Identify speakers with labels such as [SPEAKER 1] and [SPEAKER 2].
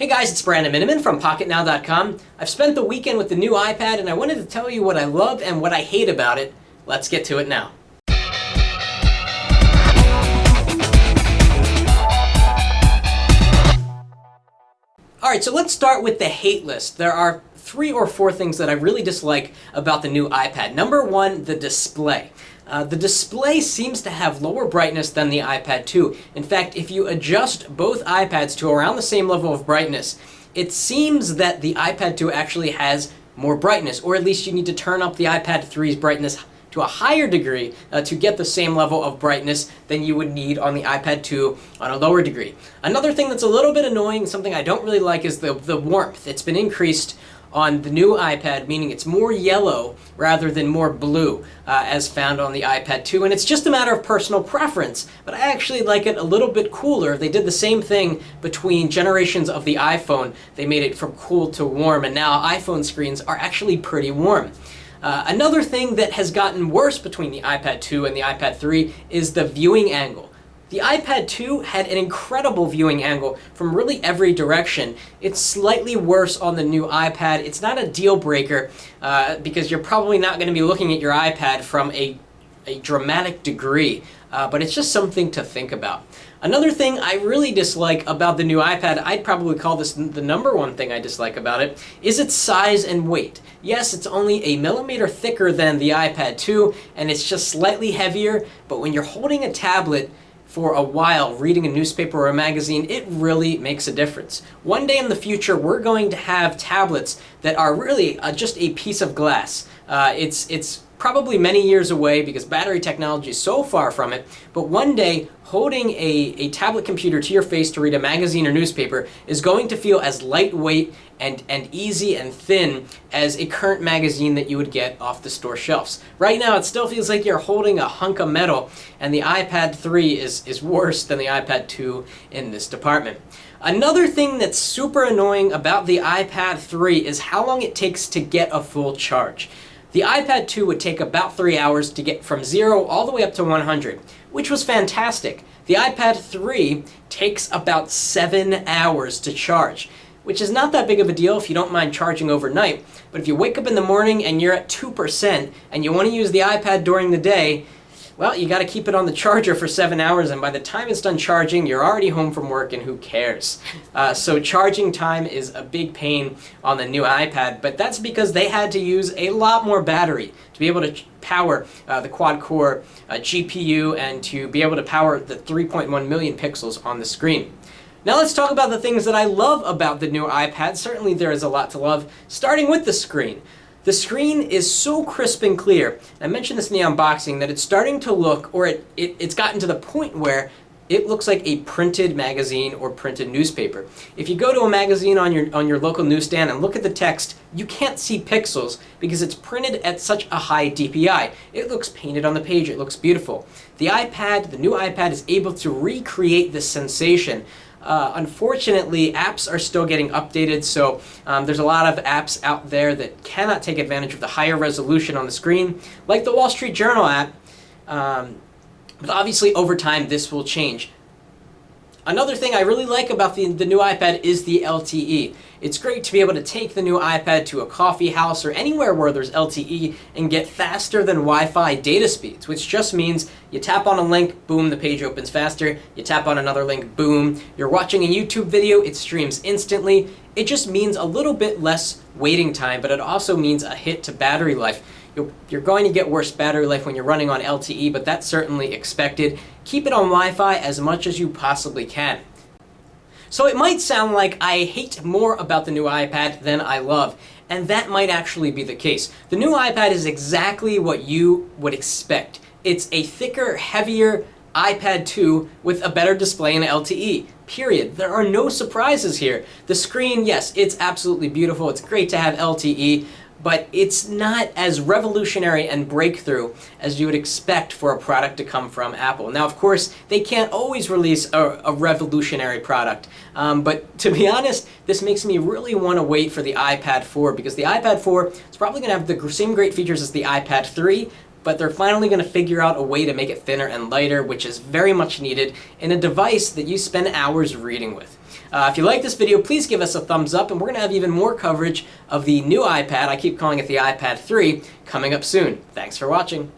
[SPEAKER 1] Hey guys, it's Brandon Miniman from Pocketnow.com. I've spent the weekend with the new iPad and I wanted to tell you what I love and what I hate about it. Let's get to it now. Alright, so let's start with the hate list. There are 3 or 4 things that I really dislike about the new iPad. Number 1, the display. The display seems to have lower brightness than the iPad 2. In fact, if you adjust both iPads to around the same level of brightness, it seems that the iPad 2 actually has more brightness, or at least you need to turn up the iPad 3's brightness to a higher degree to get the same level of brightness than you would need on the iPad 2 on a lower degree. Another thing that's a little bit annoying, something I don't really like, is the warmth. It's been increased on the new iPad, meaning it's more yellow rather than more blue, as found on the iPad 2, and it's just a matter of personal preference, but I actually like it a little bit cooler. They did the same thing between generations of the iPhone. They made it from cool to warm, and now iPhone screens are actually pretty warm. Another thing that has gotten worse between the iPad 2 and the iPad 3 is the viewing angle. The iPad 2 had an incredible viewing angle from really every direction. It's slightly worse on the new iPad. It's not a deal breaker because you're probably not going to be looking at your iPad from a dramatic degree, but it's just something to think about. Another thing I really dislike about the new iPad, I'd probably call this the number 1 thing I dislike about it, is its size and weight. Yes, it's only a millimeter thicker than the iPad 2, and it's just slightly heavier, but when you're holding a tablet for a while, reading a newspaper or a magazine, it really makes a difference. One day in the future, we're going to have tablets that are really just a piece of glass. It's probably many years away because battery technology is so far from it, but one day holding a tablet computer to your face to read a magazine or newspaper is going to feel as lightweight and easy and thin as a current magazine that you would get off the store shelves. Right now it still feels like you're holding a hunk of metal, and the iPad 3 is worse than the iPad 2 in this department. Another thing that's super annoying about the iPad 3 is how long it takes to get a full charge. The iPad 2 would take about 3 hours to get from 0 all the way up to 100, which was fantastic. The iPad 3 takes about 7 hours to charge, which is not that big of a deal if you don't mind charging overnight, but if you wake up in the morning and you're at 2% and you want to use the iPad during the day, well, you got to keep it on the charger for 7 hours, and by the time it's done charging, you're already home from work, and who cares? So charging time is a big pain on the new iPad, but that's because they had to use a lot more battery to be able to power the quad-core GPU and to be able to power the 3.1 million pixels on the screen. Now let's talk about the things that I love about the new iPad. Certainly there is a lot to love, starting with the screen. The screen is so crisp and clear. I mentioned this in the unboxing that it's starting to look, or it's gotten to the point where it looks like a printed magazine or printed newspaper. If you go to a magazine on your local newsstand and look at the text, you can't see pixels because it's printed at such a high DPI. It looks painted on the page, it looks beautiful. The new iPad is able to recreate this sensation. Unfortunately, apps are still getting updated, so there's a lot of apps out there that cannot take advantage of the higher resolution on the screen, like the Wall Street Journal app, but obviously over time this will change. Another thing I really like about the new iPad is the LTE. It's great to be able to take the new iPad to a coffee house or anywhere where there's LTE and get faster than Wi-Fi data speeds, which just means you tap on a link, boom, the page opens faster. You tap on another link, boom. You're watching a YouTube video, it streams instantly. It just means a little bit less waiting time, but it also means a hit to battery life. You're going to get worse battery life when you're running on LTE, but that's certainly expected. Keep it on Wi-Fi as much as you possibly can. So it might sound like I hate more about the new iPad than I love, and that might actually be the case. The new iPad is exactly what you would expect. It's a thicker, heavier iPad 2 with a better display and LTE. Period. There are no surprises here. The screen, yes, it's absolutely beautiful. It's great to have LTE, but it's not as revolutionary and breakthrough as you would expect for a product to come from Apple. Now, of course, they can't always release a revolutionary product, but to be honest, this makes me really want to wait for the iPad 4, because the iPad 4 is probably going to have the same great features as the iPad 3, but they're finally going to figure out a way to make it thinner and lighter, which is very much needed in a device that you spend hours reading with. If you like this video, please give us a thumbs up, and we're going to have even more coverage of the new iPad, I keep calling it the iPad 3, coming up soon. Thanks for watching.